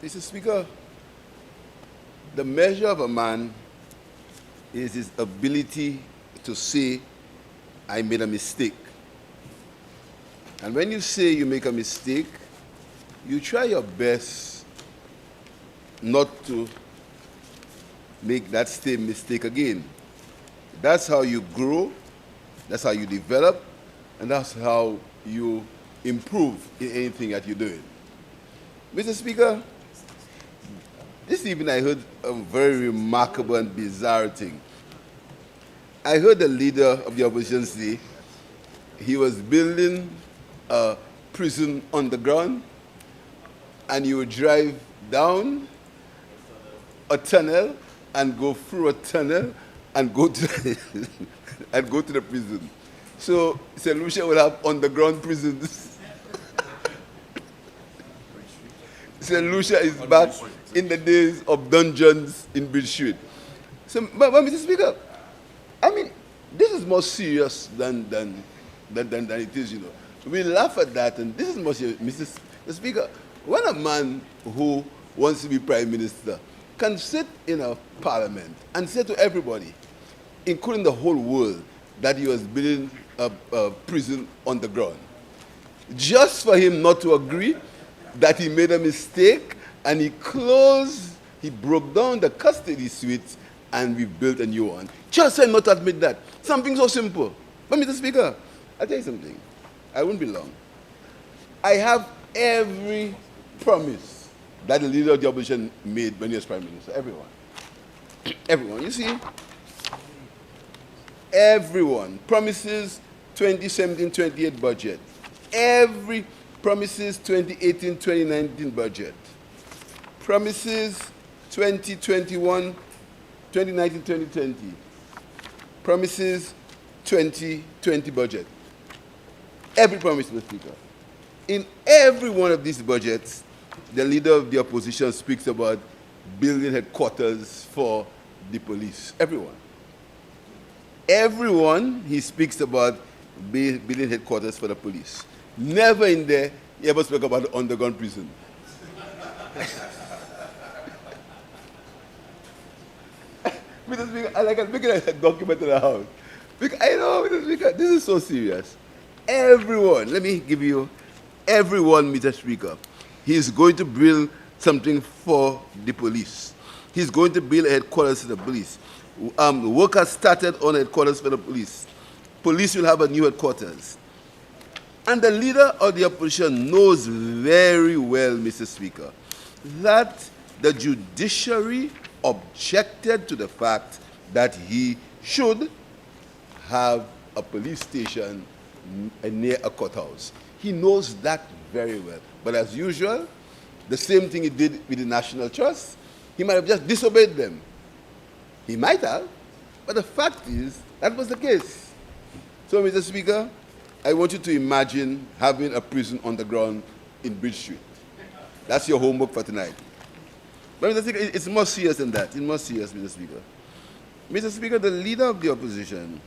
Mr. Speaker, the measure of a man is his ability to say, I made a mistake. And when you say you make a mistake, you try your best not to make that same mistake again. That's how you grow, that's how you develop, and that's how you improve in anything that you're doing. Mr. Speaker, this evening I heard a very remarkable and bizarre thing. I heard the leader of the opposition say he was building a prison underground and he would drive down a tunnel and go through a tunnel and go to and go to the prison. So Lucia will have underground prisons. Lucia is back in the days of dungeons in Bridge Street. So, but Mr. Speaker, I mean, this is more serious than it is, you know. We laugh at that, and this is more serious. Mr. Speaker, when a man who wants to be Prime Minister can sit in a parliament and say to everybody, including the whole world, that he was building a prison on the ground, just for him not to agree that he made a mistake and he broke down the custody suites and we built a new one. Just said not to admit that. Something so simple. But Mr. Speaker, I'll tell you something. I won't be long. I have every promise that the leader of the opposition made when he was Prime Minister. Everyone. Everyone. You see? Everyone. Promises 2017-28 budget. Every promises 2018-2019 budget. Promises 2021, 2019-2020. Promises 2020 budget. Every promise, Mr. Speaker. In every one of these budgets, the leader of the opposition speaks about building headquarters for the police. Everyone. Everyone, he speaks about building headquarters for the police. Never in there he ever spoke about the underground prison. Mr. Speaker, I like making a document in the house. Because I know, Mr. Speaker, this is so serious. Everyone, let me give you, everyone, Mr. Speaker, he's going to build something for the police. He's going to build a headquarters for the police. Work has started on headquarters for the police. Police will have a new headquarters. And the leader of the opposition knows very well, Mr. Speaker, that the judiciary objected to the fact that he should have a police station near a courthouse. He knows that very well. But as usual, the same thing he did with the National Trust, he might have just disobeyed them. He might have, but the fact is, that was the case. So, Mr. Speaker, I want you to imagine having a prison on the ground in Bridge Street. That's your homework for tonight. But Mr. Speaker, it's more serious than that. It's more serious, Mr. Speaker. Mr. Speaker, the leader of the opposition,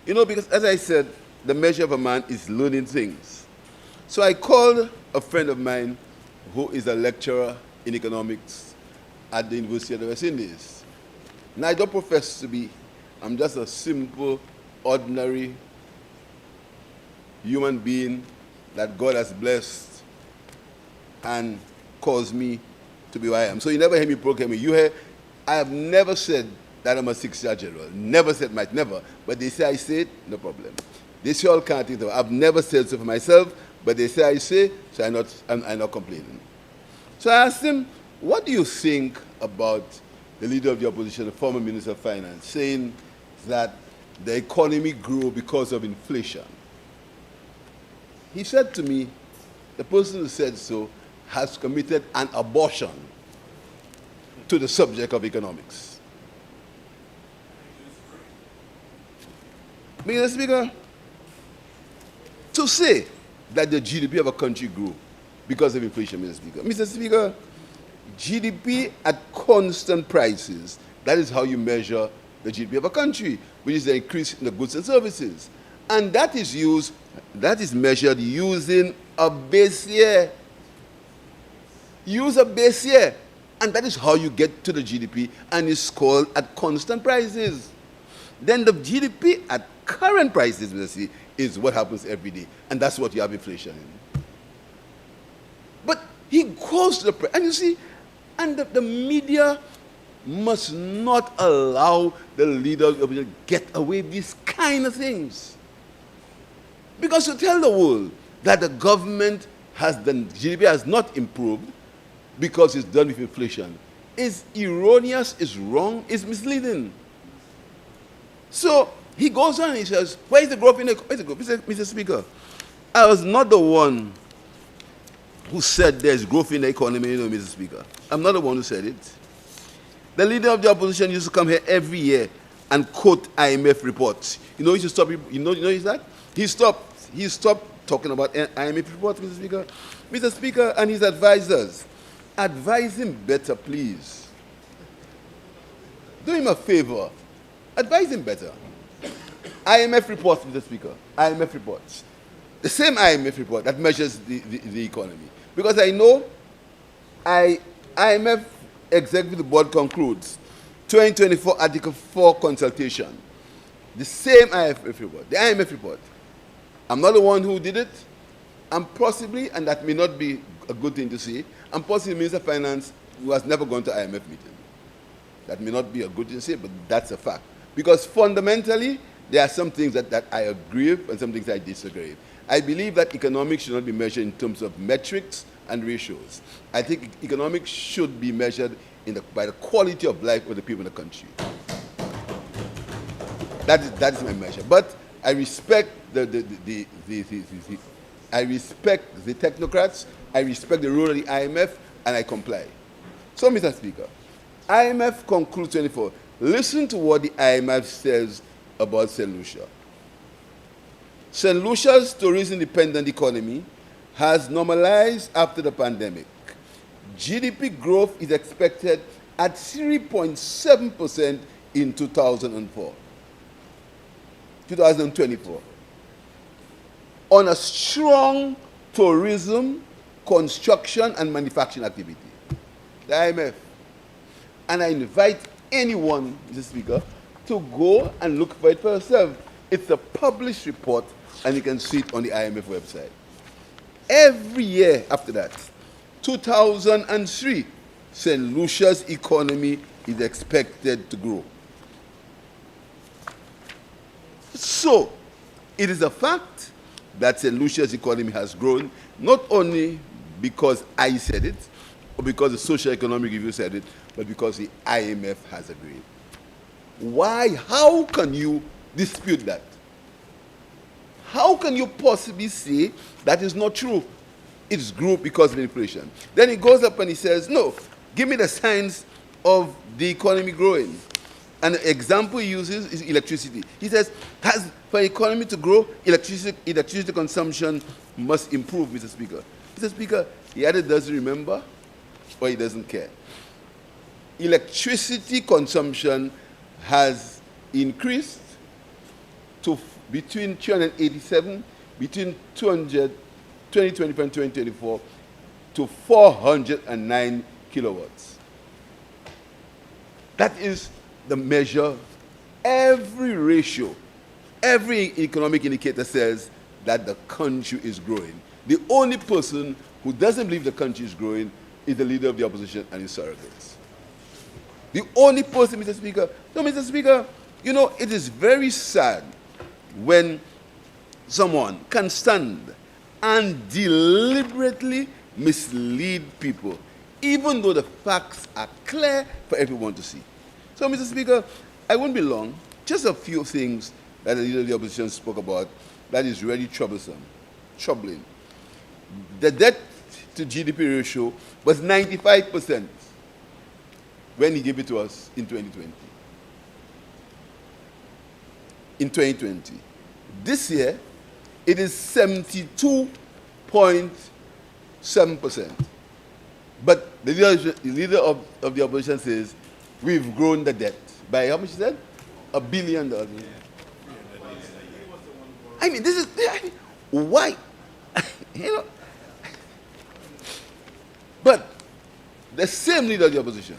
you know, because as I said, the measure of a man is learning things. So I called a friend of mine who is a lecturer in economics at the University of the West Indies. Now, I don't profess to be. I'm just a simple, ordinary human being that God has blessed and caused me to be who I am. So you never hear me proclaim. You hear, I have never said that I'm a six-star general. Never said might, never. But they say I say it, no problem. They say all kinds of things. I've never said so for myself, but they say I say, so I'm not complaining. So I asked him, what do you think about the leader of the opposition, the former Minister of Finance, saying that the economy grew because of inflation? He said to me, the person who said so has committed an abortion to the subject of economics. Mr. Speaker, to say that the GDP of a country grew because of inflation, Mr. Speaker. Mr. Speaker, GDP at constant prices, that is how you measure the GDP of a country, which is the increase in the goods and services. And that is measured using a base year. Use a base year. And that is how you get to the GDP, and it's called at constant prices. Then the GDP at current prices, we see, is what happens every day. And that's what you have inflation in. But he goes to the price. And you see, and the media must not allow the leaders to get away with these kind of things. Because to tell the world that the government the GDP has not improved because it's done with inflation is erroneous, is wrong, is misleading. So he goes on and he says, where is the growth in the economy? Mr. Speaker, I was not the one who said there's growth in the economy, Mr. Speaker. I'm not the one who said it. The leader of the opposition used to come here every year and quote IMF reports. You know, he should stop. You know that? He stopped talking about IMF reports, Mr. Speaker. Mr. Speaker and his advisors, advise him better, please. Do him a favor. Advise him better. IMF reports, Mr. Speaker. IMF reports. The same IMF report that measures the economy. Because I know IMF Executive Board concludes 2024 Article 4 consultation. The same IMF report. The IMF report. I'm not the one who did it. I'm possibly, and that may not be a good thing to say, I'm possibly Minister of Finance who has never gone to IMF meeting. That may not be a good thing to say, but that's a fact. Because fundamentally, there are some things that I agree with and some things I disagree with. I believe that economics should not be measured in terms of metrics and ratios. I think economics should be measured by the quality of life of the people in the country. That is my measure. But I respect I respect the technocrats, I respect the role of the IMF, and I comply. So, Mr. Speaker, IMF concludes 24. Listen to what the IMF says about St. Lucia. St. Lucia's tourism-dependent economy has normalized after the pandemic. GDP growth is expected at 3.7% in 2024, on a strong tourism, construction, and manufacturing activity. The IMF. And I invite anyone, Mr. Speaker, to go and look for it for yourself. It's a published report, and you can see it on the IMF website. Every year after that, 2003, St. Lucia's economy is expected to grow. So, it is a fact that St. Lucia's economy has grown, not only because I said it, or because the Social Economic Review said it, but because the IMF has agreed. Why? How can you dispute that? How can you possibly say that is not true? It's grew because of inflation. Then he goes up and he says, no, give me the signs of the economy growing. And the example he uses is electricity. He says, for the economy to grow, electricity consumption must improve, Mr. Speaker. Mr. Speaker, he either doesn't remember or he doesn't care. Electricity consumption has increased to between 387, between 2025 and 2024, to 409 kilowatts. That is the measure. Every ratio, every economic indicator says that the country is growing. The only person who doesn't believe the country is growing is the leader of the opposition and his surrogates. The only person, Mr. Speaker. So, Mr. Speaker, you know, it is very sad when someone can stand and deliberately mislead people, even though the facts are clear for everyone to see. So, Mr. Speaker, I won't be long. Just a few things that the leader of the opposition spoke about that is really troubling. The debt to GDP ratio was 95% when he gave it to us in 2020. In 2020. This year, it is 72.7%. But the leader of the opposition says, we've grown the debt. By how much is that? $1 billion. I mean, this is, why? You know. But the same leader of the opposition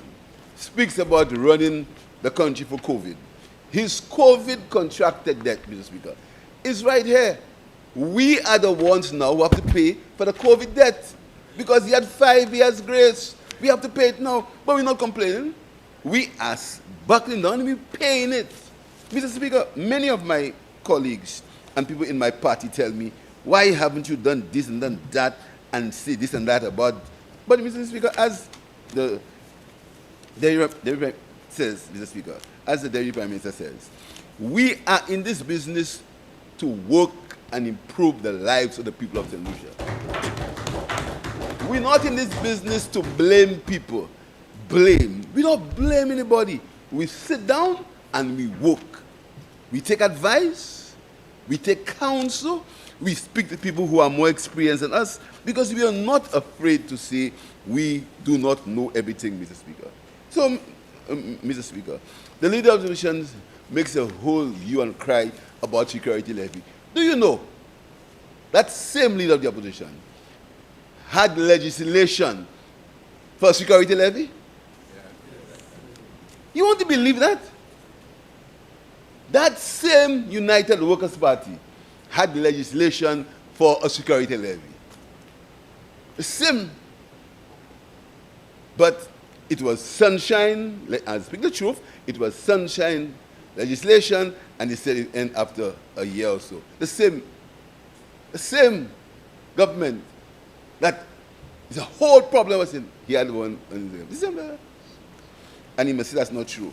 speaks about running the country for COVID. His COVID contracted debt, Mr. Speaker, is right here. We are the ones now who have to pay for the COVID debt because he had 5 years grace. We have to pay it now, but we're not complaining. We are buckling down and we're paying it. Mr. Speaker, many of my colleagues and people in my party tell me, why haven't you done this and done that and say this and that about... But Mr. Speaker, as the says, Mr. Speaker, as the Deputy Prime Minister says, we are in this business to work and improve the lives of the people of St. Lucia. We're not in this business to blame people. Blame. We don't blame anybody. We sit down and we work. We take advice. We take counsel. We speak to people who are more experienced than us because we are not afraid to say we do not know everything, Mr. Speaker. So, Mr. Speaker, the leader of the opposition makes a whole hue and cry about security levy. Do you know that same leader of the opposition had legislation for security levy? You want to believe that? That same United Workers' Party had legislation for a security levy. The same. But it was sunshine, I'll speak the truth, it was sunshine legislation, and they said it end after a year or so. The same government that is a whole problem was in, he had one, and he must say that's not true.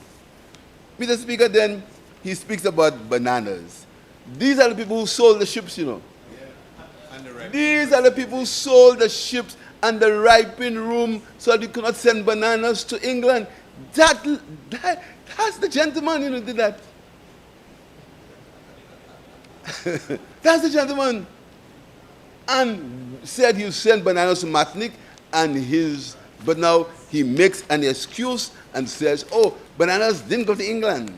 Mr. Speaker, then he speaks about bananas. These are the people who sold the ships, you know. Yeah. These are the people who sold the ships and the ripening room so that you cannot send bananas to England. That's the gentleman, you know, did that. That's the gentleman. And said he'll send bananas to Martinique, but now he makes an excuse and says, oh, bananas didn't go to England.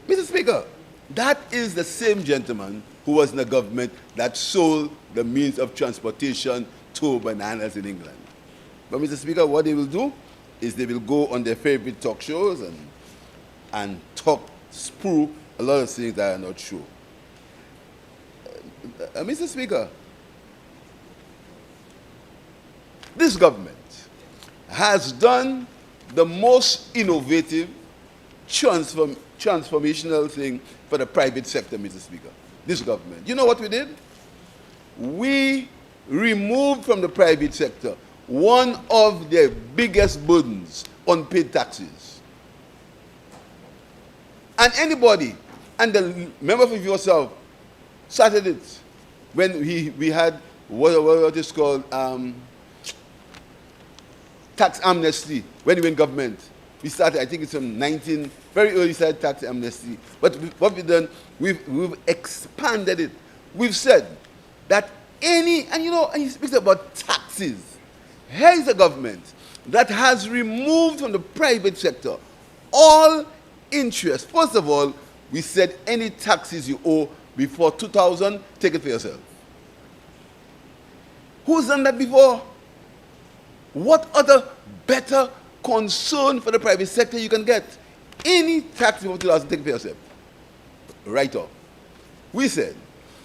Mr. Speaker, that is the same gentleman who was in the government that sold the means of transportation to bananas in England. But Mr. Speaker, what they will do is they will go on their favorite talk shows and talk, sprue a lot of things that are not true. Mr. Speaker, this government has done the most innovative, transformational thing for the private sector, Mr. Speaker. This government. You know what we did? We removed from the private sector one of their biggest burdens, unpaid taxes. And anybody, and the member for yourself, started it when we had what is called tax amnesty when we were in government. We started, I think it's from very early started tax amnesty. But what we've done, we've expanded it. We've said that and he speaks about taxes. Here is a government that has removed from the private sector all interest. First of all, we said any taxes you owe before 2000, take it for yourself. Who's done that before? What other better concern for the private sector you can get? Any tax before 2000, take it for yourself. Right off. We said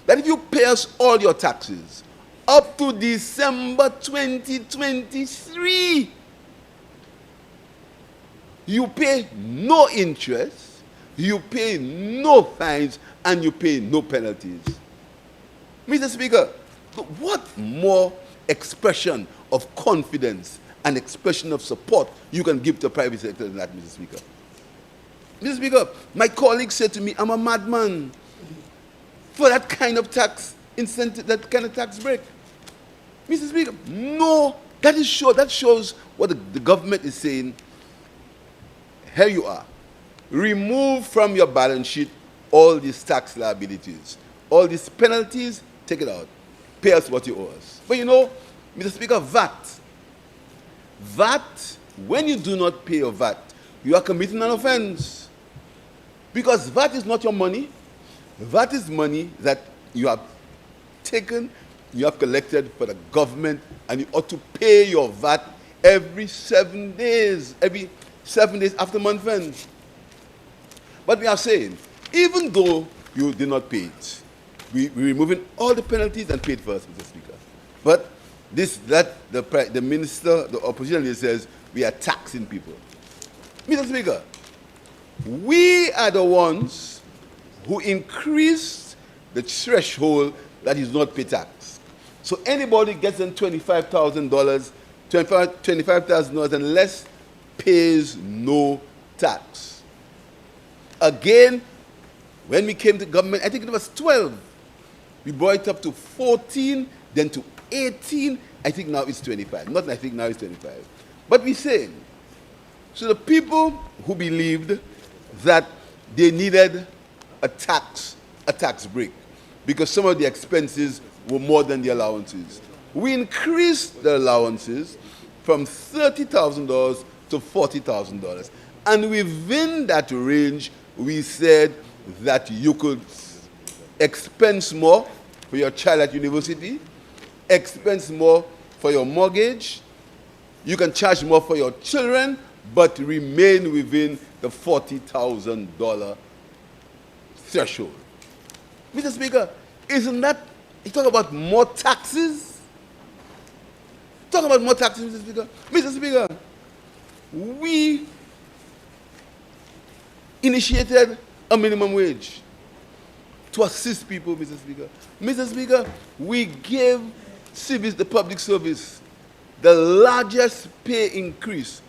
that if you pay us all your taxes up to December 2023, you pay no interest, you pay no fines, and you pay no penalties. Mr. Speaker, what more expression of confidence and expression of support you can give to the private sector than that, Mr. Speaker? Mr. Speaker, my colleague said to me, I'm a madman for that kind of tax incentive, that kind of tax break. Mr. Speaker, no, that shows what the government is saying. Here you are. Remove from your balance sheet all these tax liabilities. All these penalties, take it out. Pay us what you owe us. But you know, Mr. Speaker, VAT, when you do not pay your VAT, you are committing an offense. Because VAT is not your money. VAT is money that you have taken, you have collected for the government, and you ought to pay your VAT every 7 days, after month end. But we are saying, even though you did not pay it, we're removing all the penalties and pay it first, Mr. Speaker. But the minister, the opposition leader says, we are taxing people. Mr. Speaker, we are the ones who increased the threshold that is not pay tax. So anybody gets in $25,000 and less pays no tax. Again, when we came to government, I think it was 12. We brought it up to 14, then to 18. I think now it's 25. Not I think now it's 25. But we say, so the people who believed that they needed a tax break because some of the expenses were more than the allowances. We increased the allowances from $30,000 to $40,000. And within that range, we said that you could expense more for your child at university, expense more for your mortgage, you can charge more for your children, but remain within the $40,000 threshold. Mr. Speaker, isn't that, you talk about more taxes? Talk about more taxes, Mr. Speaker. Mr. Speaker, we initiated a minimum wage to assist people, Mr. Speaker. Mr. Speaker, we gave the public service, the largest pay increase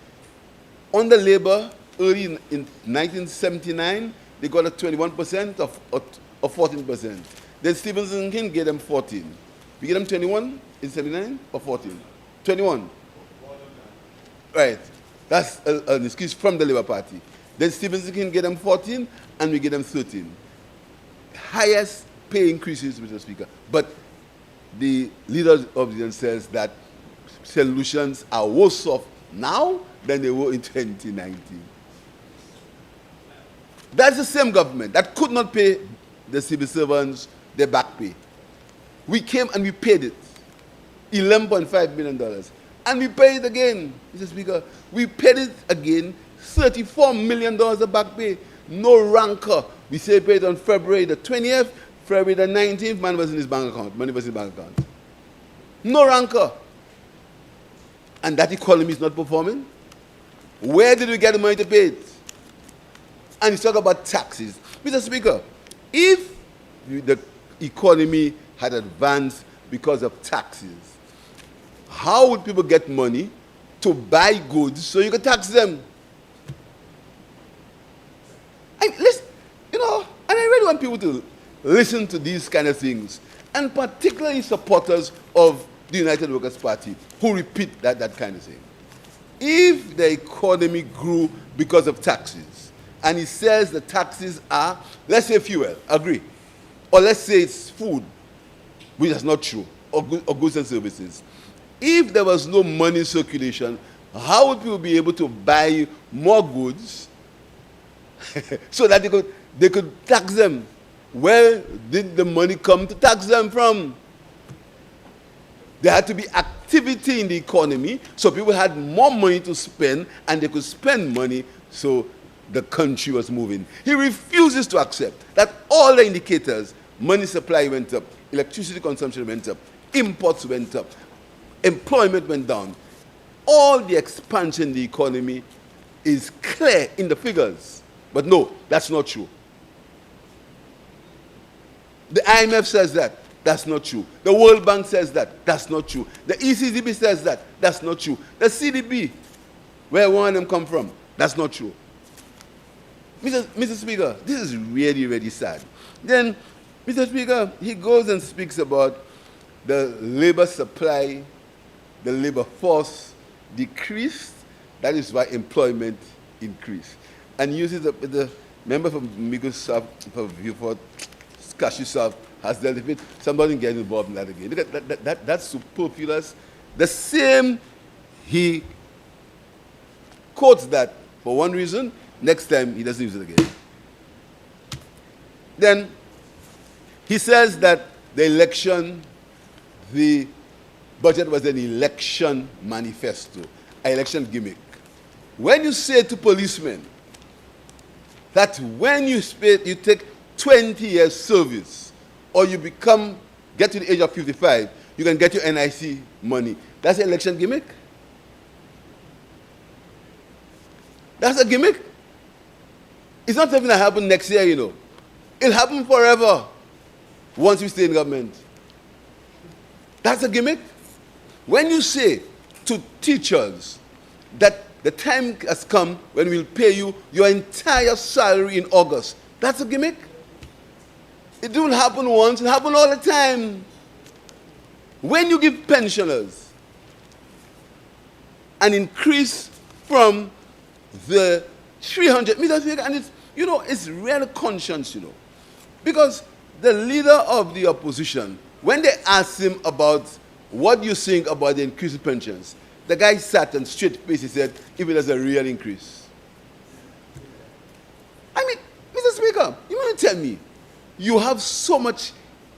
on the labor early in 1979. They got a 21% of 14%. Then Stevenson King gave them 14. We gave them 21 in 79 or 14? 21. Right. That's an excuse from the Labour Party. Then Stevenson King gave them 14 and we gave them 13. Highest pay increases, Mr. Speaker. But the leader of the opposition says that solutions are worse off now than they were in 2019. That's the same government that could not pay the civil servants their back pay. We came and we paid it, $11.5 million. And we paid it again, Mr. Speaker. We paid it again, $34 million of back pay. No rancor. We say paid on February the 20th, February the 19th, money was in his bank account. No rancor. And that economy is not performing. Where did we get the money to pay it? And you talk about taxes. Mr. Speaker, if the economy had advanced because of taxes, how would people get money to buy goods so you could tax them? And I really want people to listen to these kind of things, and particularly supporters of the United Workers' Party who repeat that kind of thing. If the economy grew because of taxes, and he says the taxes are, let's say fuel, agree, or let's say it's food, which is not true, or goods and services. If there was no money circulation, how would people be able to buy more goods so that they could tax them? Where did the money come to tax them from? There had to be activity in the economy, so people had more money to spend, and they could spend money, so the country was moving. He refuses to accept that all the indicators, money supply went up, electricity consumption went up, imports went up, employment went down. All the expansion in the economy is clear in the figures. But no, that's not true. The IMF says that. That's not true. The World Bank says that. That's not true. The ECDB says that. That's not true. The CDB, where one of them come from, that's not true. Mr. Speaker, this is really, really sad. Then, Mr. Speaker, he goes and speaks about the labor supply, the labor force decreased. That is why employment increased. And uses the member from Microsoft, for Beaufort, Cashew has dealt with it. Somebody get involved in that again. Look at that's superfluous. The same, he quotes that for one reason, next time he doesn't use it again. Then he says that the election, the budget was an election manifesto, an election gimmick. When you say to policemen that when you take 20 years service or you get to the age of 55, you can get your NIC money, that's an election gimmick? That's a gimmick? It's not something that happen next year, you know. It'll happen forever once we stay in government. That's a gimmick? When you say to teachers that the time has come when we'll pay you your entire salary in August, that's a gimmick? It don't happen once, it happens all the time. When you give pensioners an increase from the 300 meters, and it's, you know, it's real conscience, you know. Because the leader of the opposition, when they asked him about what you think about the increase in pensions, the guy sat and straight face, he said, if it is a real increase. I mean, Mr. Speaker, you want to tell me you have so much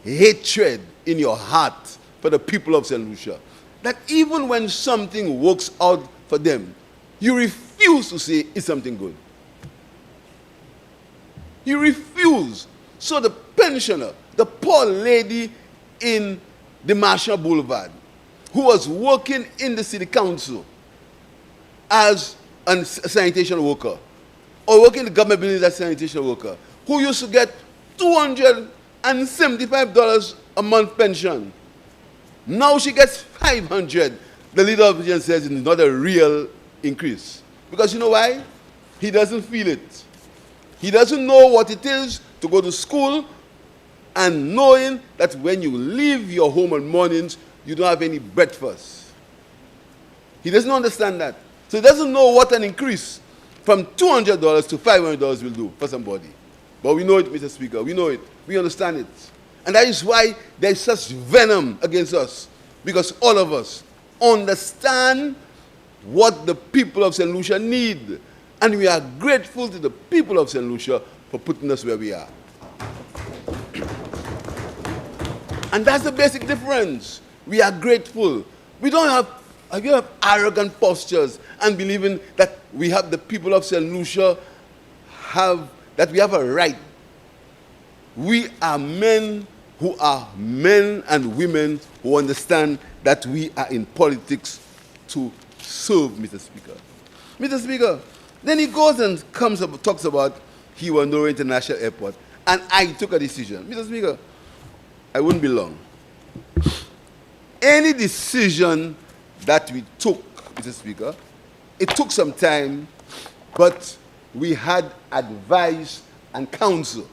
hatred in your heart for the people of St. Lucia that even when something works out for them, you refuse to say it's something good. You refuse. So the pensioner, the poor lady in the Marshall Boulevard, who was working in the city council as a sanitation worker, or working in the government building as a sanitation worker, who used to get $275 a month pension. Now she gets $500. The leader of the opposition says it's not a real increase. Because you know why? He doesn't feel it. He doesn't know what it is to go to school and knowing that when you leave your home on mornings, you don't have any breakfast. He doesn't understand that. So he doesn't know what an increase from $200 to $500 will do for somebody. But we know it, Mr. Speaker. We know it. We understand it. And that is why there is such venom against us. Because all of us understand what the people of St. Lucia need. And we are grateful to the people of St. Lucia for putting us where we are. And that's the basic difference. We are grateful. We don't have arrogant postures and believing that we have the people of St. Lucia that we have a right. We are men who are men and women who understand that we are in politics to serve, Mr. Speaker. Mr. Speaker, then he goes and talks about Hiwanoro International Airport, and I took a decision. Mr. Speaker, I wouldn't be long. Any decision that we took, Mr. Speaker, it took some time, but we had advice and counsel.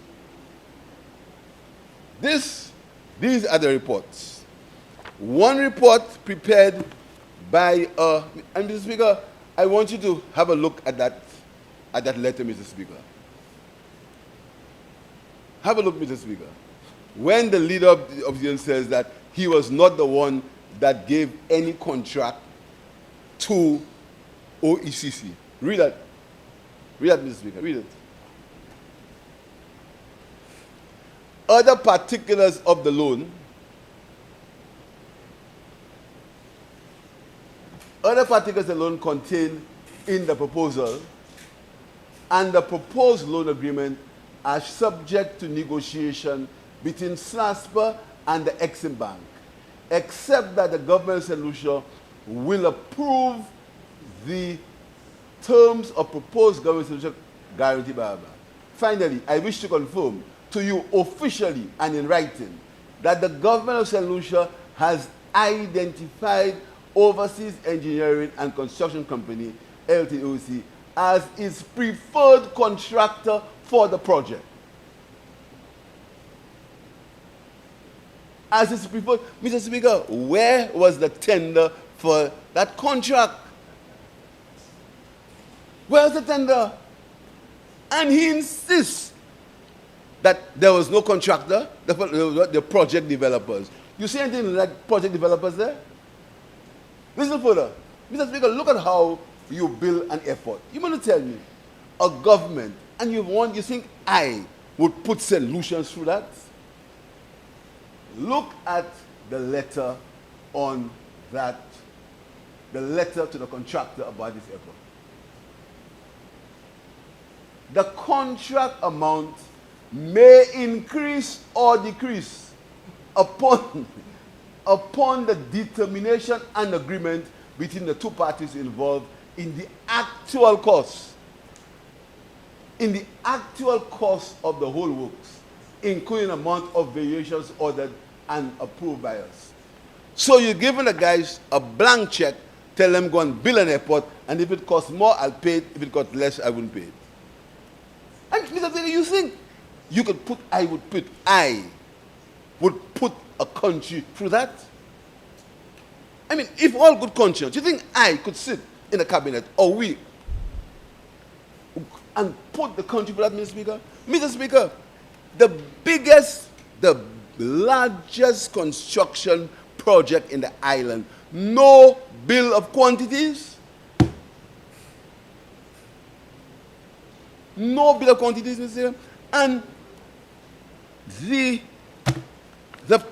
These are the reports. One report prepared by, and Mr. Speaker, I want you to have a look at that letter, Mr. Speaker. Have a look, Mr. Speaker. When the leader of the opposition says that he was not the one that gave any contract to OECC. Read that. Read that, Mr. Speaker. Read it. Other particulars of the loan. Other particulars of the loan contained in the proposal and the proposed loan agreement are subject to negotiation between SLASPA and the Exim Bank, except that the government of St. Lucia will approve the terms of proposed government of St. Lucia guaranteed by our bank. Finally, I wish to confirm to you officially and in writing that the government of St. Lucia has identified Overseas Engineering and Construction Company, LTOC, as its preferred contractor for the project. As its preferred, Mr. Speaker, where was the tender for that contract? Where's the tender? And he insists that there was no contractor, the project developers. You see anything like project developers there? Listen further. Mr. Speaker, look at how you build an airport. You want to tell me a government, and you think I would put St. Lucians through that? Look at the letter on that, the letter to the contractor about this airport. The contract amount may increase or decrease upon the determination and agreement between the two parties involved in the actual cost. In the actual cost of the whole works, including amount of variations ordered and approved by us. So you're giving the guys a blank check, tell them go and build an airport, and if it costs more, I'll pay it. If it costs less, I wouldn't pay it. And Mr. Taylor, you think you could put, I would put a country through that? I mean, if all good conscience, you think I could sit in a cabinet, or we, and put the country through that, Mr. Speaker? Mr. Speaker, the largest construction project in the island, no bill of quantities. No bill of quantities, Mr. Speaker. And the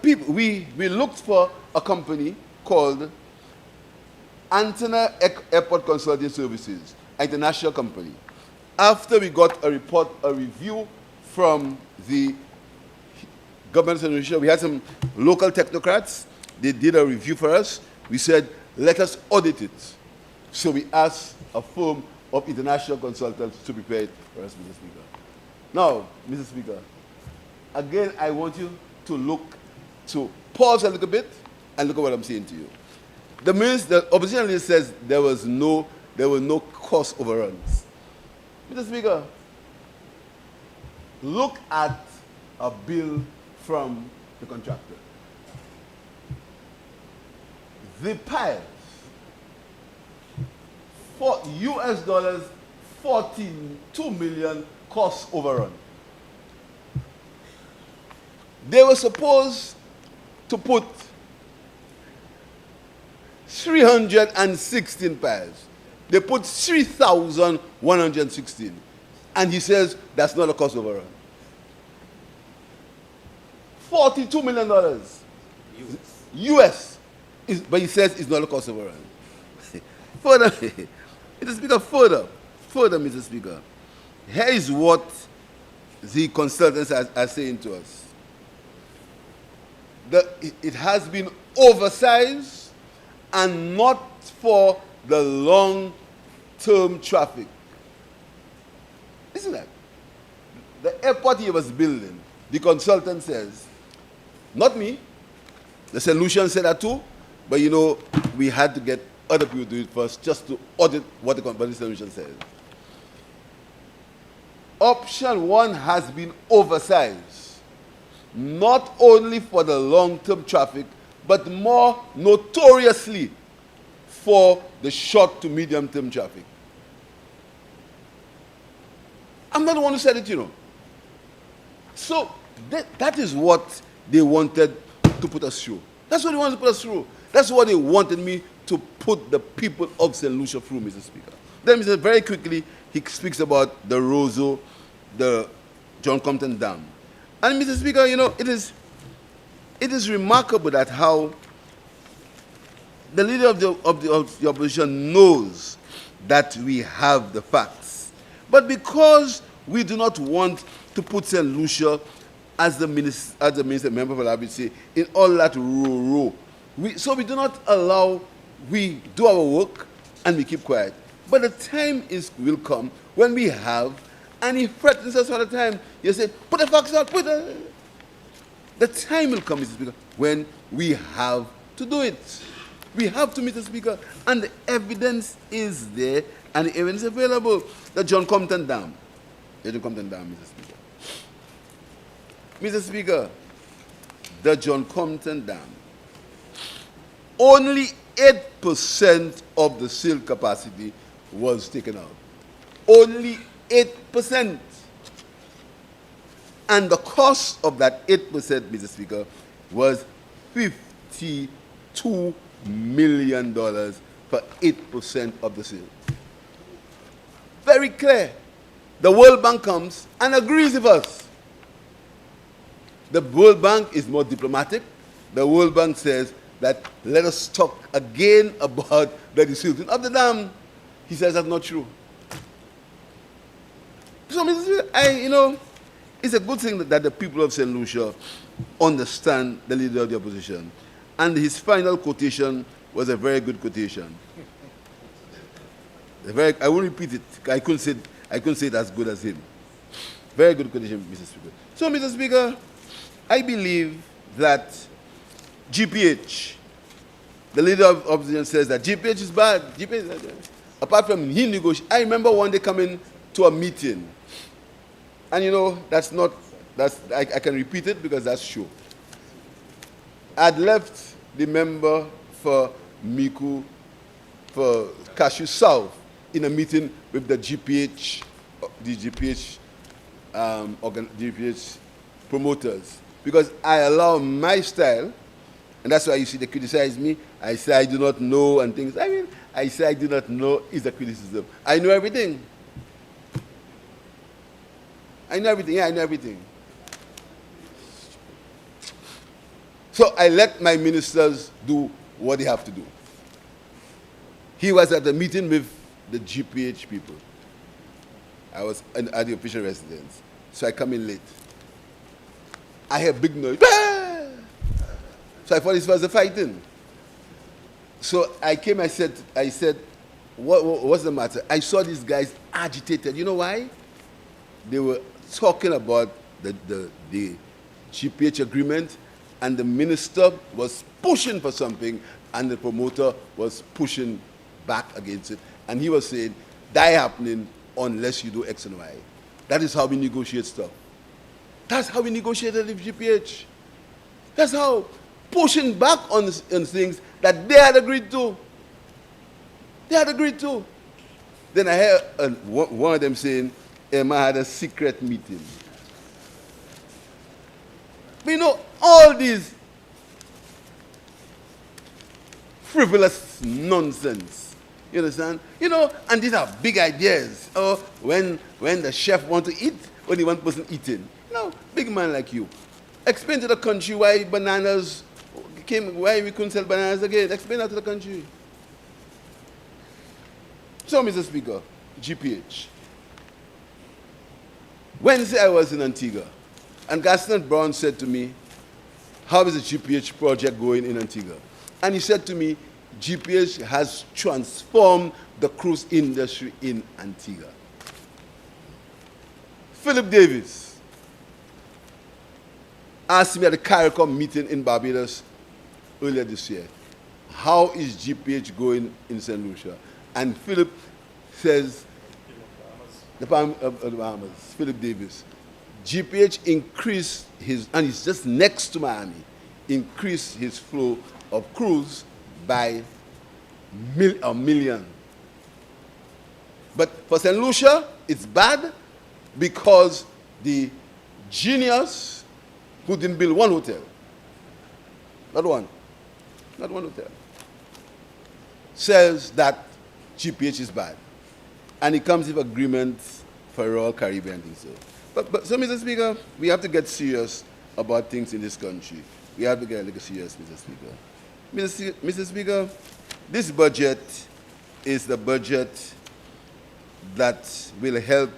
people, we looked for a company called Antenna Airport Consulting Services, an international company. After we got a report, a review from the government of Lucia, we had some local technocrats. They did a review for us. We said, let us audit it. So we asked a firm of international consultants to prepare it for us, Mr. Speaker. Now, Mr. Speaker, again, I want you to pause a little bit and look at what I'm saying to you. The opposition leader says there were no cost overruns. Mr. Speaker, look at a bill from the contractor. The piles for US dollars 42 million cost overrun. They were supposed to put 316 piles. They put 3,116. And he says that's not a cost overrun. $42 million. US. But he says it's not a cost overrun. Further, Mr. Speaker, further, Mr. Speaker, here is what the consultants are saying to us. It has been oversized and not for the long-term traffic. Isn't that? The airport he was building, the consultant says, not me, the St. Lucian said that too, but you know, we had to get other people to do it first just to audit what the St. Lucian says. Option 1 has been oversized, not only for the long-term traffic, but more notoriously for the short to medium-term traffic. I'm not the one who said it, you know. So that is what they wanted to put us through. That's what they wanted to put us through. That's what they wanted me to put the people of St. Lucia through, Mr. Speaker. Then, Mr. very quickly, he speaks about the Roseau, the John Compton Dam. And, Mr. Speaker, you know, it is remarkable that how the leader of the opposition knows that we have the facts. But because we do not want to put St. Lucia as the minister, member of Parliament say, in all that row. So we do not allow, we do our work and we keep quiet. But the time will come when we have, and he threatens us all the time. You say, put the facts out, the time will come, Mr. Speaker, when we have to do it. We have to, Mr. Speaker, and the evidence is there, and the evidence is available. The John Compton Dam. The John Compton Dam, Mr. Speaker. Mr. Speaker, the John Compton Dam. Only 8% of the sale capacity was taken out. Only 8%. And the cost of that 8%, Mr. Speaker, was $52 million for 8% of the sale. Very clear. The World Bank comes and agrees with us. The World Bank is more diplomatic. the World Bank says that let us talk again about the desilting of the dam. He says that's not true. So, it's a good thing that the people of St. Lucia understand the leader of the opposition. And his final quotation was a very good quotation. I won't repeat it. I couldn't say it as good as him. Very good quotation, Mr. Speaker. So, Mr. Speaker, I believe that GPH, the leader of opposition says that GPH is bad. Apart from him negotiating, I remember one day coming to a meeting, and I can repeat it because that's true. I'd left the member for Miku, for Cashew South, in a meeting with the GPH promoters, because I allow my style, and that's why you see they criticize me. I say I do not know and things. I say I do not know is a criticism. I know everything. I know everything. Yeah, I know everything. So I let my ministers do what they have to do. He was at the meeting with the GPH people. I was at the official residence. So I come in late. I hear big noise. So I thought this was a fighting. So I came, I said, what's the matter? I saw these guys agitated. You know why? They were talking about the GPH agreement, and the minister was pushing for something, and the promoter was pushing back against it. And he was saying, that happening unless you do X and Y. That is how we negotiate stuff. That's how we negotiated with GPH. That's how pushing back on things that they had agreed to. They had agreed to. Then I heard one of them saying, Emma had a secret meeting. But all these frivolous nonsense. You understand? And these are big ideas. Oh, when the chef wants to eat, only one person eating. Big man like you. Explain to the country why bananas why we couldn't sell bananas again. Explain that to the country. So, Mr. Speaker, GPH. Wednesday I was in Antigua, and Gaston Brown said to me, how is the GPH project going in Antigua? And he said to me, GPH has transformed the cruise industry in Antigua. Philip Davis asked me at the CARICOM meeting in Barbados earlier this year, how is GPH going in St. Lucia? And Philip says, the Bahamas, Philip Davis, GPH increased and it's just next to Miami, increased his flow of cruise by a million. But for St. Lucia, it's bad because the genius who didn't build one hotel, not one hotel, says that GPH is bad. And it comes with agreements for all Caribbean things. So, Mr. Speaker, we have to get serious about things in this country. We have to get a little serious, Mr. Speaker. Mr. Speaker, this budget is the budget that will help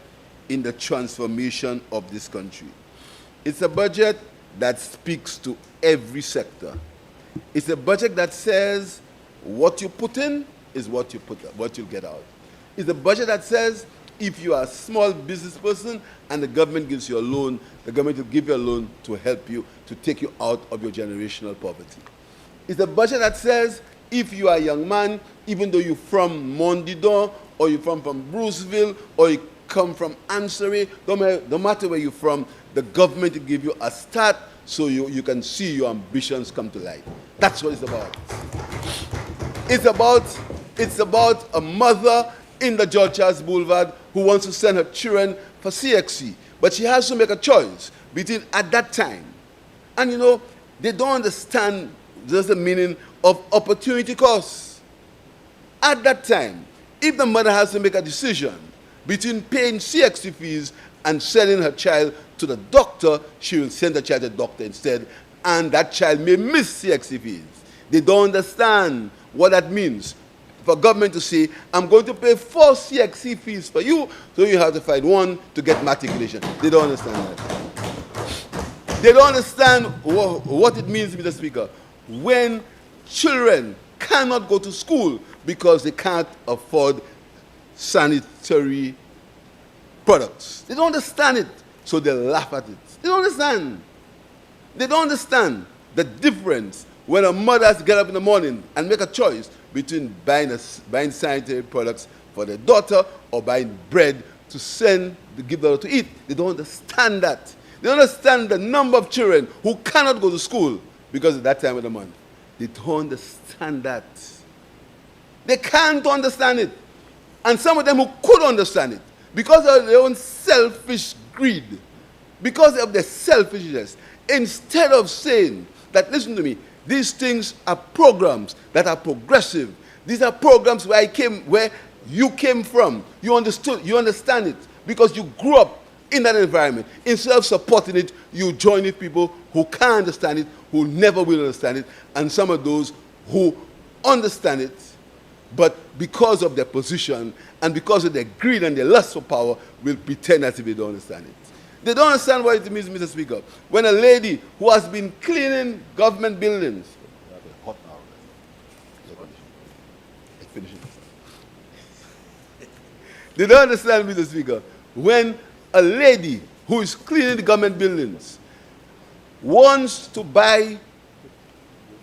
in the transformation of this country. It's a budget that speaks to every sector. It's a budget that says what you put in is what you'll get out. It's a budget that says if you are a small business person and the government gives you a loan, the government will give you a loan to help you, to take you out of your generational poverty. It's a budget that says if you are a young man, even though you're from Mondidon, or you're from Bruceville, or you come from Ansari, no matter where you're from, the government will give you a start so you can see your ambitions come to life. That's what it's about. It's about a mother in the George Charles Boulevard who wants to send her children for CXC, but she has to make a choice between at that time. And they don't understand just the meaning of opportunity costs. At that time, if the mother has to make a decision between paying CXC fees and sending her child to the doctor, she will send the child to the doctor instead and that child may miss CXC fees. They don't understand what that means. For government to say, I'm going to pay 4 CXC fees for you, so you have to find 1 to get matriculation. They don't understand that. They don't understand what it means, Mr. Speaker, when children cannot go to school because they can't afford sanitary products. They don't understand it, so they laugh at it. They don't understand. They don't understand the difference when a mother has to get up in the morning and make a choice between buying sanitary products for their daughter or buying bread to give the daughter to eat. They don't understand that. They don't understand the number of children who cannot go to school because of that time of the month. They don't understand that. They can't understand it. And some of them who could understand it, because of their own selfish greed, because of their selfishness, instead of saying that, listen to me, these things are programs that are progressive. These are programs where you came from. You understand it, because you grew up in that environment. Instead of supporting it, you join with people who can't understand it, who never will understand it, and some of those who understand it, but because of their position and because of their greed and their lust for power, will pretend as if they don't understand it. They don't understand what it means, Mr. Speaker. When a lady who has been cleaning government buildings, they don't understand, Mr. Speaker, when a lady who is cleaning the government buildings wants to buy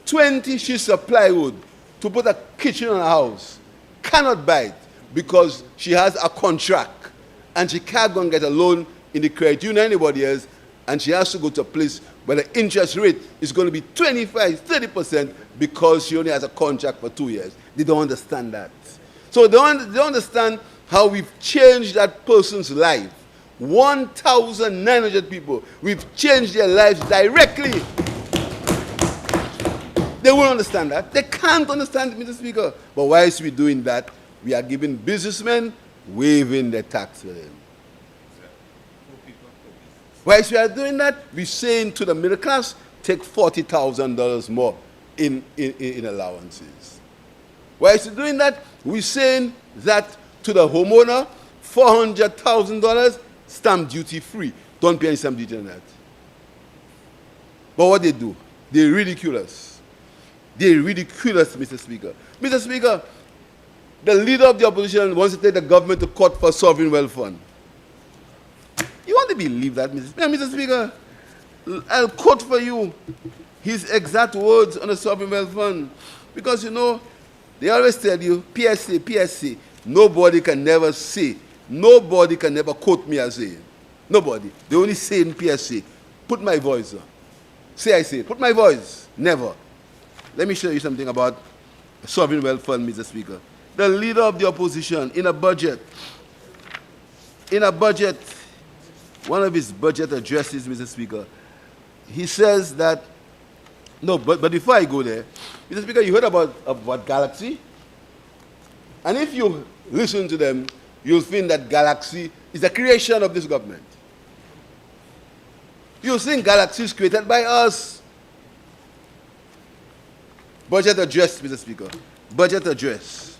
20 sheets of plywood to put a kitchen in her house, cannot buy it because she has a contract and she can't go and get a loan in the credit union, anybody else, and she has to go to a place where the interest rate is going to be 25, 30% because she only has a contract for 2 years. They don't understand that. So they don't understand how we've changed that person's life. 1,900 people, we've changed their lives directly. They won't understand that. They can't understand it, Mr. Speaker. But whilst we're doing that, we are giving businessmen waiving their tax for them. Whilst we are doing that, we're saying to the middle class, take $40,000 more in allowances. Whilst we're doing that, we're saying that to the homeowner, $400,000 stamp duty free. Don't pay any stamp duty on that. But what they do, they ridicule us. They ridicule us, Mr. Speaker. Mr. Speaker, the leader of the opposition wants to take the government to court for sovereign wealth fund. You want to believe that, Mr. Speaker? I'll quote for you his exact words on the sovereign wealth fund. Because, you know, they always tell you, PSA, PSA. Nobody can never say, nobody can never quote me as saying. Nobody. They only say in PSA, put my voice on. Say I say, put my voice. Never. Let me show you something about sovereign wealth fund, Mr. Speaker. The leader of the opposition, in a budget, one of his budget addresses, Mr. Speaker, he says that, no, but before I go there, Mr. Speaker, you heard about Galaxy? And if you listen to them, you'll find that Galaxy is a creation of this government. You'll think Galaxy is created by us. Budget address, Mr. Speaker. Budget address.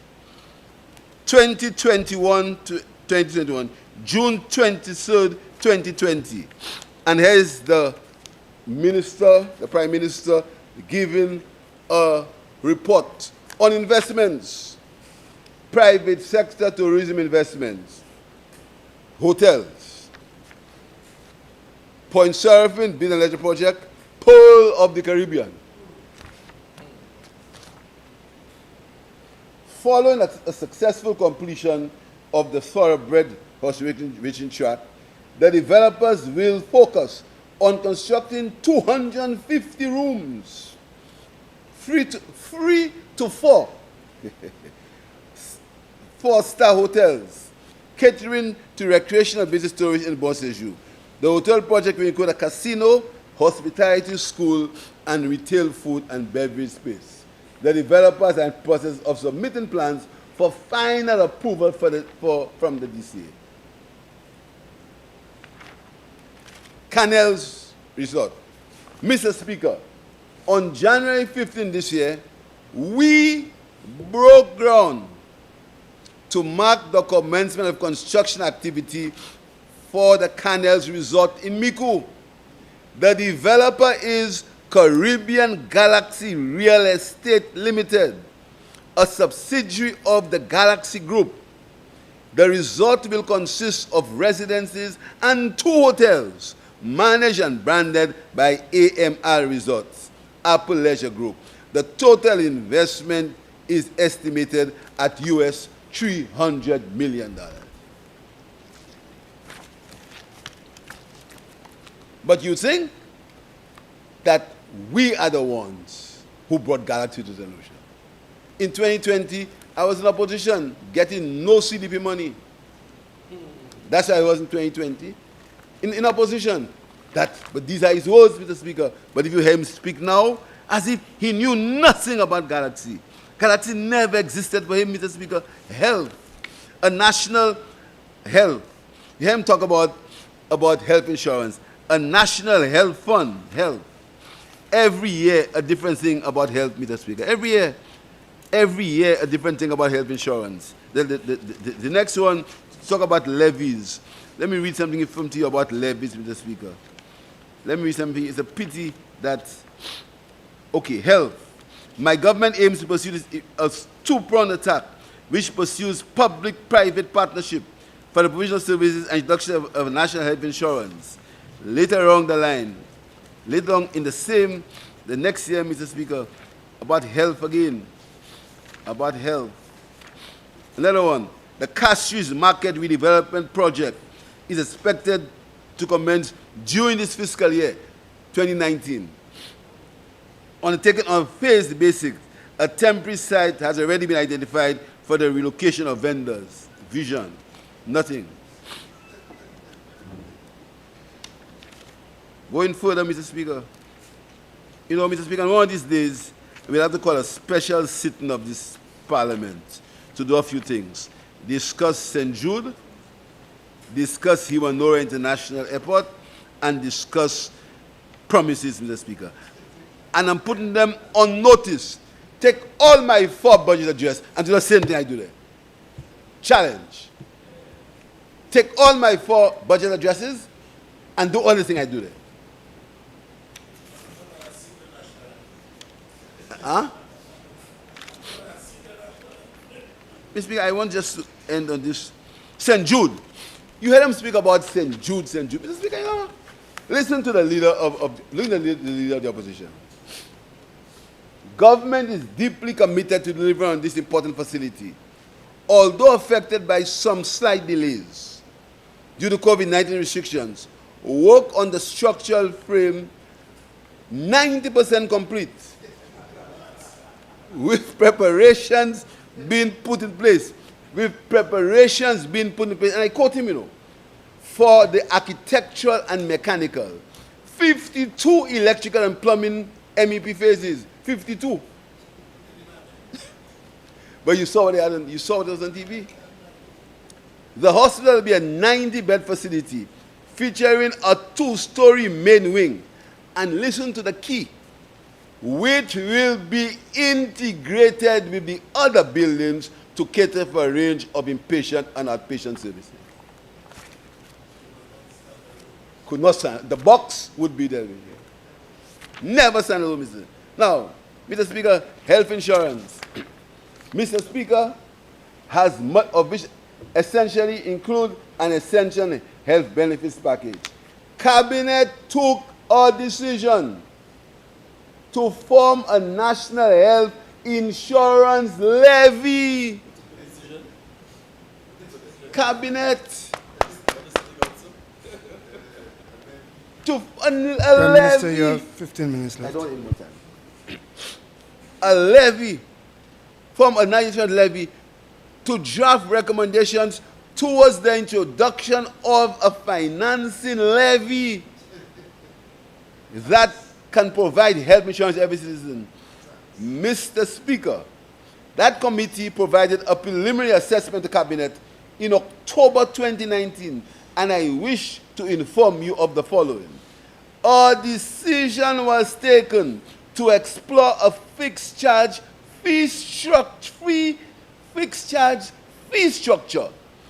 2021 to 2021, June 23rd, 2020. And here's the minister, the Prime Minister, giving a report on investments, private sector tourism investments, hotels, point surfing, business and leisure project, Pearl of the Caribbean. Following a successful completion of the thoroughbred horse-racing track, the developers will focus on constructing 250 rooms, free to four four-star hotels, catering to recreational business tourists in Bonsejour. The hotel project will include a casino, hospitality, school, and retail food and beverage space. The developers are in the process of submitting plans for final approval from the DCA. Canals Resort. Mr. Speaker, On January 15 this year, we broke ground to mark the commencement of construction activity for the Canals Resort in Miku. The developer is Caribbean Galaxy Real Estate Limited, a subsidiary of the Galaxy Group. The resort will consist of residences and 2 hotels managed and branded by AMR Resorts, Apple Leisure Group. The total investment is estimated at US $300 million. But you think that we are the ones who brought Galaxy to St. Lucia. In 2020, I was in opposition, getting no CDP money. That's why I was in 2020. In opposition. But these are his words, Mr. Speaker. But if you hear him speak now, as if he knew nothing about Galaxy. Galaxy never existed for him, Mr. Speaker. Health. A national health. You hear him talk about health insurance. A national health fund. Health. Every year, a different thing about health, Mr. Speaker. Every year, a different thing about health insurance. The next one, talk about levies. Let me read something from to you about levies, Mr. Speaker. Let me read something. It's a pity that, okay, health. My government aims to pursue this a 2-pronged attack, which pursues public-private partnership for the provision of services and introduction of national health insurance. Later on the line, later on in the next year, Mr. Speaker, about health again. About health. Another one, the Castries Market Redevelopment Project is expected to commence during this fiscal year, 2019. Undertaken on phased basis, a temporary site has already been identified for the relocation of vendors. Vision, nothing. Going further, Mr. Speaker, you know, Mr. Speaker, one of these days, we'll have to call a special sitting of this Parliament to do a few things. Discuss St. Jude, discuss Hiwanora International Airport, and discuss promises, Mr. Speaker. And I'm putting them on notice. Take all my 4 budget address and do the same thing I do there. Challenge. Take all my 4 budget addresses and do all the thing I do there. Huh? Mr. Speaker, I want just to end on this. St. Jude. You heard him speak about St. Jude, St. Jude. Mr. Speaker, you know, listen to the leader of the opposition. Government is deeply committed to delivering on this important facility, although affected by some slight delays due to COVID-19 restrictions. Work on the structural frame 90% complete, with preparations being put in place. And I quote him, you know, for the architectural and mechanical, 52 electrical and plumbing MEP phases, 52. But you saw what they had you saw what was on TV. The hospital will be a 90-bed facility featuring a 2-story main wing. And listen to the key, which will be integrated with the other buildings to cater for a range of inpatient and outpatient services. Could not stand. The box would be there. Never stand alone, Mr. Now, Mr. Speaker, health insurance. Mr. Speaker, has much of which essentially include an essential health benefits package. Cabinet took a decision to form a national health insurance levy. Cabinet to a Prime Minister, levy. you have 15 minutes left. I don't need more time. A levy, form a national levy to draft recommendations towards the introduction of a financing levy that can provide health insurance to every citizen. Mr. Speaker, that committee provided a preliminary assessment to Cabinet in October 2019, and I wish to inform you of the following. A decision was taken to explore a fixed charge fee structure,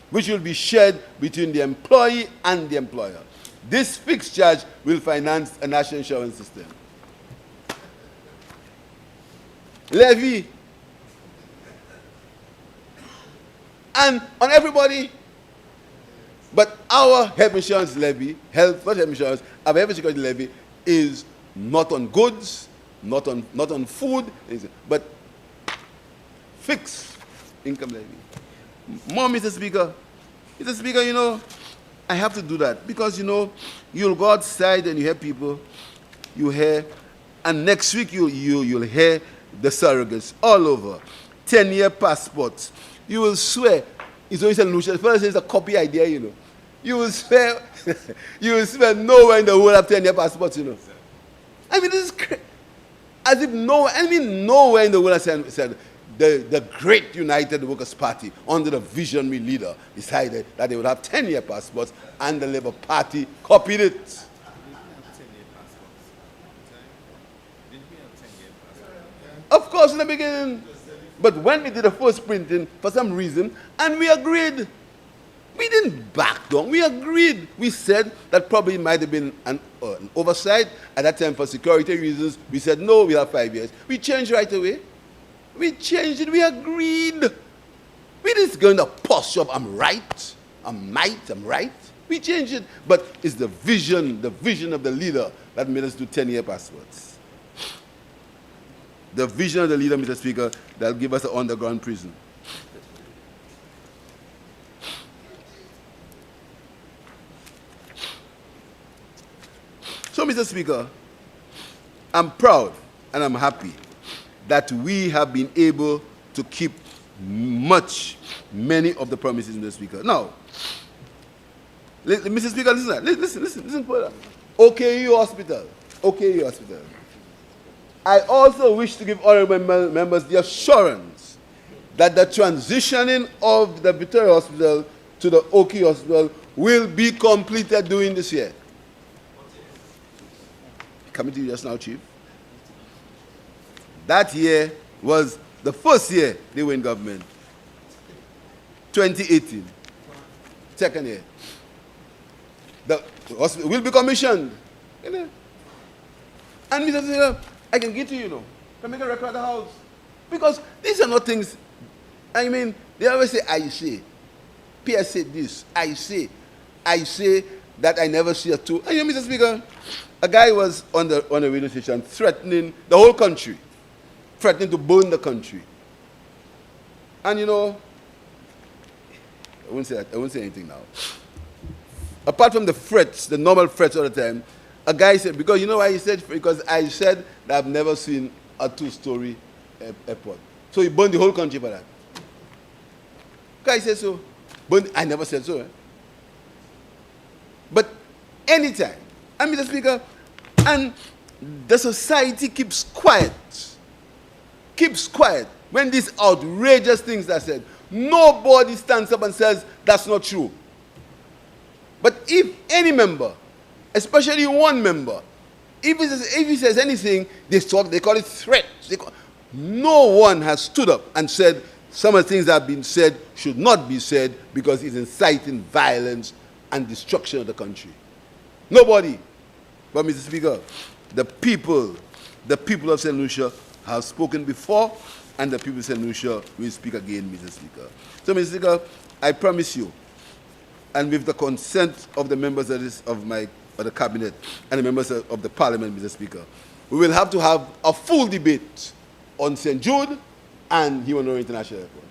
which will be shared between the employee and the employer. This fixed charge will finance a national insurance system. Levy. And on everybody. But our health insurance levy, our health security levy is not on goods, not on food, but fixed income levy. More, Mr. Speaker. Mr. Speaker, you know, I have to do that because, you know, you'll go outside and you hear people, you hear, and next week you'll hear the surrogates all over. 10-year passports. You will swear, it's always a Lucia. First, it's a copy idea, you know. You will swear, nowhere in the world have 10-year passports, you know. I mean, this is crazy. As if nowhere in the world has said the great United Workers' Party, under the visionary leader, decided that they would have 10-year passports, and the Labour Party copied it. Of course, in the beginning. But when we did the first printing, for some reason, and we agreed. We didn't back down. We agreed. We said that probably might have been an oversight. At that time, for security reasons, we said, no, we have 5 years. We changed right away. We changed it. We agreed. We didn't go in the posture of I'm right, I'm right. We changed it. But it's the vision of the leader that made us do 10-year passports. The vision of the leader, Mr. Speaker, that will give us an underground prison. So, Mr. Speaker, I'm proud and I'm happy that we have been able to keep many of the promises, Mr. Speaker. Now, Mr. Speaker, listen further. OKU Hospital. I also wish to give honorable members the assurance that the transitioning of the Victoria Hospital to the OKU Hospital will be completed during this year. Coming to you just now, Chief. That year was the first year they were in government. 2018. Second year. The hospital will be commissioned. And Mr. Speaker, I can give to you, can make a record of the house. Because these are not things, I mean, they always say, I say. Pierre said this, I say that I never see a two. And you know, Mr. Speaker, a guy was on a radio station threatening the whole country, threatening to burn the country. And you know, I won't say anything now. Apart from the threats, the normal threats all the time, a guy said, because you know why he said? Because I said that I've never seen a two-story airport. So he burned the whole country for that. Guy said so. But I never said so. But anytime, and Mr. Speaker, and the society keeps quiet when these outrageous things are said. Nobody stands up and says that's not true. But if any member, especially one member, if he says anything, they call it threats. No one has stood up and said some of the things that have been said should not be said because it's inciting violence and destruction of the country. Nobody. But Mr. Speaker, the people of St. Lucia have spoken before, and the people of St. Lucia will speak again, Mr. Speaker. So, Mr. Speaker, I promise you, and with the consent of the members of the cabinet and the members of the parliament, Mr. Speaker, we will have to have a full debate on St. Jude and Human International Airport.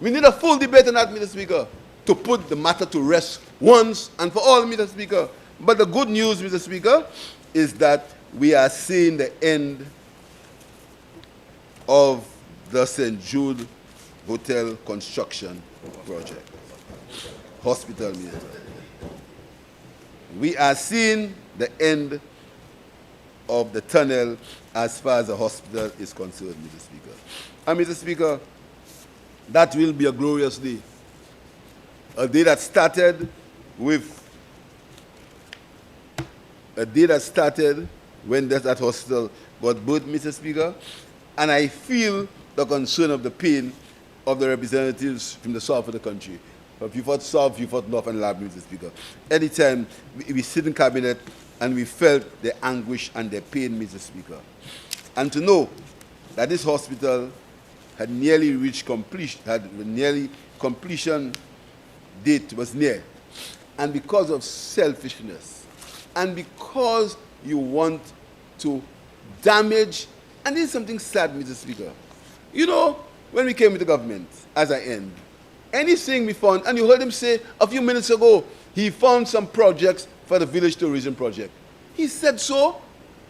We need a full debate on that, Mr. Speaker, to put the matter to rest once and for all, Mr. Speaker. But the good news, Mr. Speaker, is that we are seeing the end of the St. Jude Hotel construction project. Hospital, Mr. We are seeing the end of the tunnel as far as the hospital is concerned, Mr. Speaker. And Mr. Speaker, that will be a glorious day. A day that started with when that hospital got built, Mr. Speaker. And I feel the concern of the pain of the representatives from the south of the country. From Beaufort South, Beaufort North, and Lab, Mr. Speaker. Anytime we sit in cabinet and we felt the anguish and the pain, Mr. Speaker. And to know that this hospital had nearly reached completion, completion date was near. And because of selfishness, and because you want to damage, and this is something sad, Mr. Speaker. You know, when we came into government, as I end, anything we found, and you heard him say a few minutes ago, he found some projects for the village tourism project. He said so.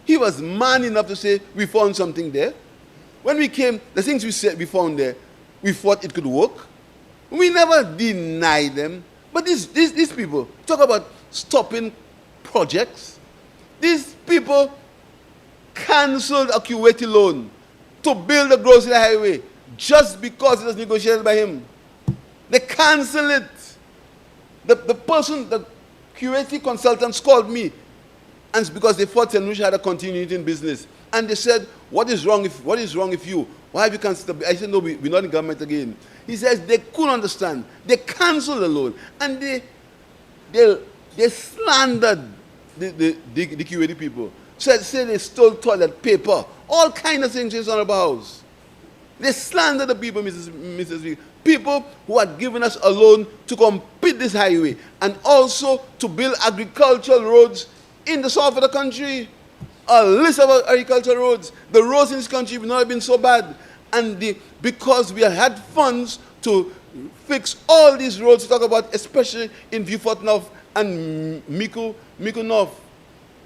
He was man enough to say, we found something there. When we came, the things we said we found there, we thought it could work. We never denied them. But these people talk about stopping projects. These people canceled a Kuwaiti loan to build a grocery highway just because it was negotiated by him. They canceled it. The person, the Kuwaiti consultants called me, and it's because they thought St. Lucia had a continuity in business. And they said, what is wrong with you? Why have you canceled? I said, no, we're not in government again. He says they couldn't understand. They canceled the loan. And they slandered the Kuwaiti people. Say they stole toilet paper. All kinds of things in the house. They slandered the people, Mrs. Speaker. People who had given us a loan to complete this highway and also to build agricultural roads in the south of the country. A list of agricultural roads. The roads in this country have not been so bad. And because we had funds to fix all these roads, to talk about, especially in Beaufort North and Mico North.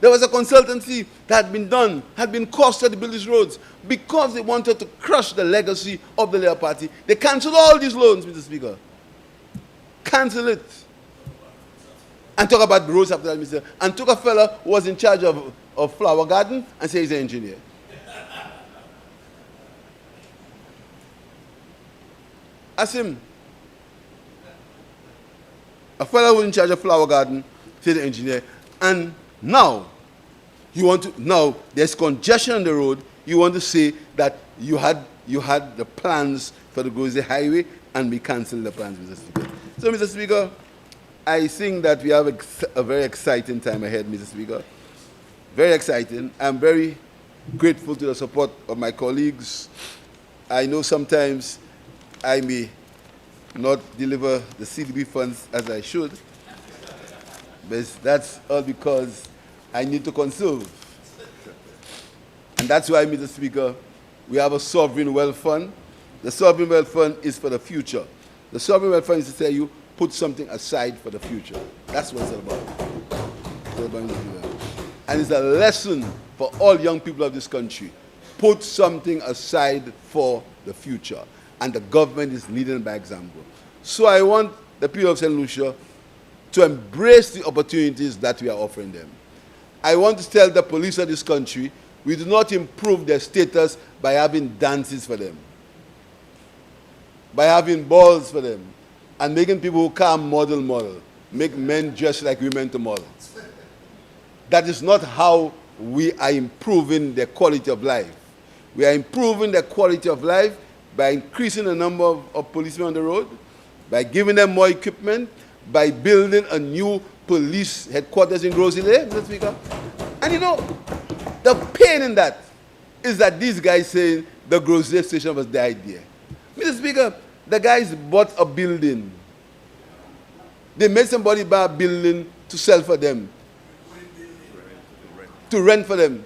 There was a consultancy that had been done, had been costed to build these roads. Because they wanted to crush the legacy of the Labour Party, they cancelled all these loans, Mr. Speaker. Cancel it. And talk about the roads after that, Mr. And took a fella who was in charge of flower garden and say he's an engineer. Ask him. A fella who was in charge of flower garden, say the engineer, and now there's congestion on the road. You want to say that you had the plans for the grocery highway and we cancelled the plans, Mr. Speaker. So, Mr. Speaker, I think that we have a very exciting time ahead, Mr. Speaker. Very exciting. I'm very grateful to the support of my colleagues. I know sometimes I may not deliver the CDB funds as I should, but that's all because I need to conserve. And that's why, Mr. Speaker, we have a sovereign wealth fund. The sovereign wealth fund is for the future. The sovereign wealth fund is to tell you, put something aside for the future. That's what it's all about. And it's a lesson for all young people of this country. Put something aside for the future. And the government is leading by example. So I want the people of St. Lucia to embrace the opportunities that we are offering them. I want to tell the police of this country, we do not improve their status by having dances for them, by having balls for them, and making people who can't model, make men dress like women to model. That is not how we are improving their quality of life. We are improving their quality of life by increasing the number of policemen on the road, by giving them more equipment, by building a new police headquarters in Grosile, Mr. Speaker. And you know, the pain in that is that these guys saying the Grosile station was the idea. Mr. Speaker, the guys bought a building. They made somebody buy a building to sell for them, to rent for them.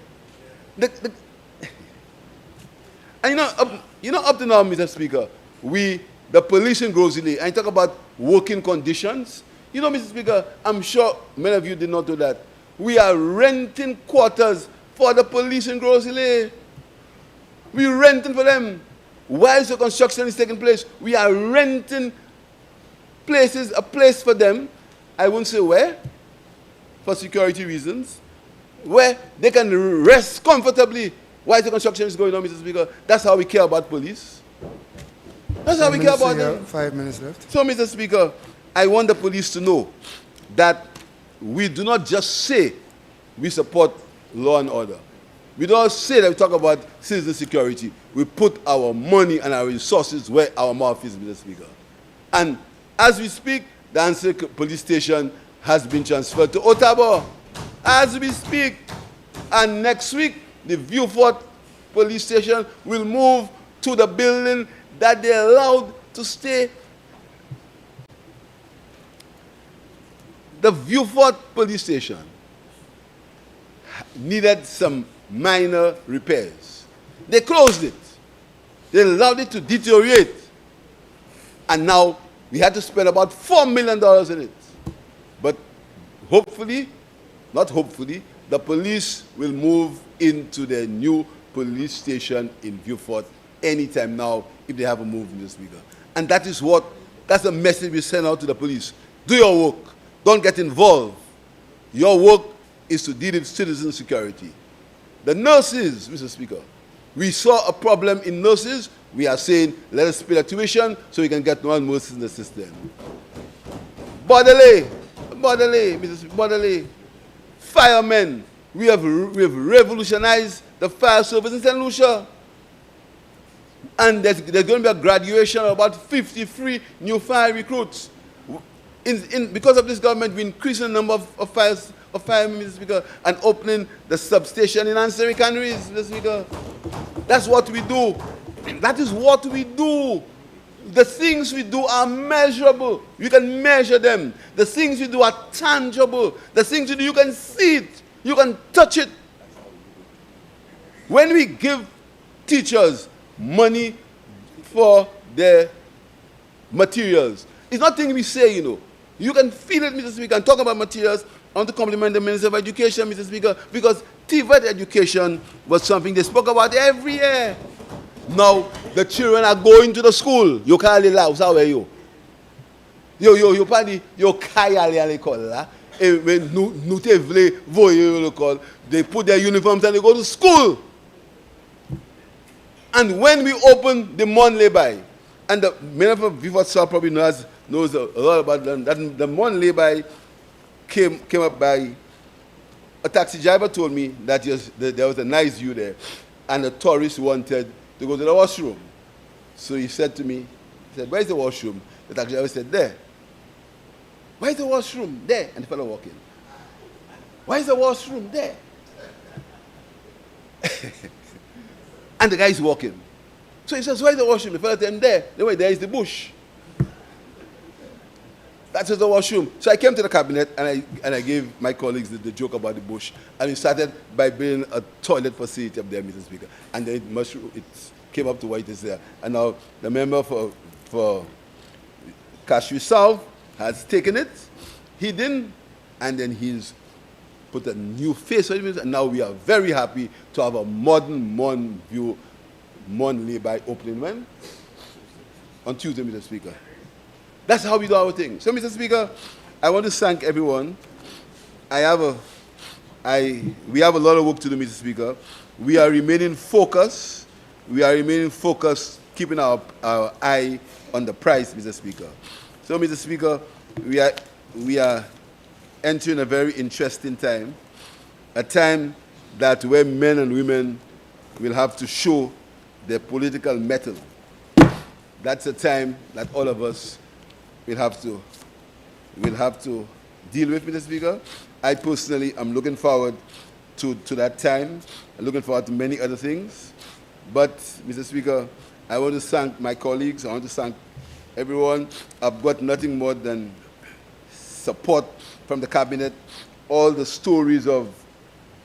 And up to now, Mr. Speaker, the police in Grosile, I talk about working conditions. You know, Mr. Speaker, I'm sure many of you did not do that. We are renting quarters for the police in Grosile. We're renting for them. Whilst the construction is taking place, we are renting a place for them. I won't say where, for security reasons, where they can rest comfortably while the construction is going on, Mr. Speaker. That's how we care about police. That's how we care about them. 5 minutes left. So, Mr. Speaker, I want the police to know that we do not just say we support law and order. We don't say that we talk about citizen security. We put our money and our resources where our mouth is, Mr. Speaker. And as we speak, the Ansel police station has been transferred to Ottawa. As we speak, and next week, the Vieux-Fort police station will move to the building that they allowed to stay. The Vieux-Fort police station needed some minor repairs. They closed it. They allowed it to deteriorate. And now we had to spend about $4 million in it. But hopefully, not hopefully, the police will move into their new police station in Vieux-Fort anytime now if they have a move, Mr. Speaker. And that's the message we send out to the police. Do your work. Don't get involved. Your work is to deal with citizen security. The nurses, Mr. Speaker, we saw a problem in nurses. We are saying, let us pay the tuition so we can get more nurses in the system. Bodily, Mr. Speaker, bodily. Firemen, we have revolutionized the fire service in St. Lucia. And there's going to be a graduation of about 53 new fire recruits. Because of this government, we're increasing the number of firemen, Mr. Speaker, and opening the substation in Ansel Canneries, Mr. Speaker. That's what we do. That is what we do. The things we do are measurable. You can measure them. The things we do are tangible. The things we do, you can see it. You can touch it. When we give teachers money for their materials, it's not thing we say, you know. You can feel it, Mr. Speaker, and talk about materials. I want to compliment the Minister of Education, Mr. Speaker, because TVET education was something they spoke about every year. Now, the children are going to the school. You can't laugh, how are you? You probably, you can't call that. They put their uniforms and they go to school. And when we open the Mon Lay-by, and the many of you probably knows a lot about them, that the Mon Lay-by came up by, a taxi driver told me that there was a nice view there, and the tourists wanted to go to the washroom. So he said to me, he said, where's the washroom? The taxi driver said, there. Where's the washroom? There. And the fellow walked in. Where's the washroom? There. And the guy is walking. So he says, where's the washroom? The fellow said, I'm there. Anyway, there is the bush. That's the washroom. So I came to the cabinet and I gave my colleagues the joke about the bush. And we started by building a toilet facility up there, Mr. Speaker. And then it came up to what it is there. And now the member for Cashew South has taken it. He didn't. And then he's put a new face on it. And now we are very happy to have a modern Mon Lay-by opening on Tuesday, Mr. Speaker. That's how we do our thing. So, Mr. Speaker, I want to thank everyone. We have a lot of work to do, Mr. Speaker. We are remaining focused. Keeping our eye on the price, Mr. Speaker. So, Mr. Speaker, we are entering a very interesting time, a time that where men and women will have to show their political mettle. That's a time that all of us will have to deal with, Mr. Speaker. I personally am looking forward to that time. I'm looking forward to many other things. But, Mr. Speaker, I want to thank my colleagues. I want to thank everyone. I've got nothing more than support from the cabinet. All the stories of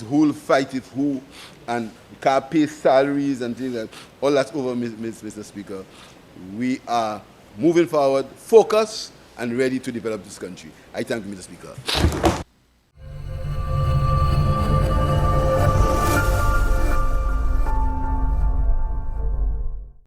who will fight with who and can't pay salaries and things like that. All that's over, Mr. Speaker. We are moving forward, focused, and ready to develop this country. I thank you, Mr. Speaker.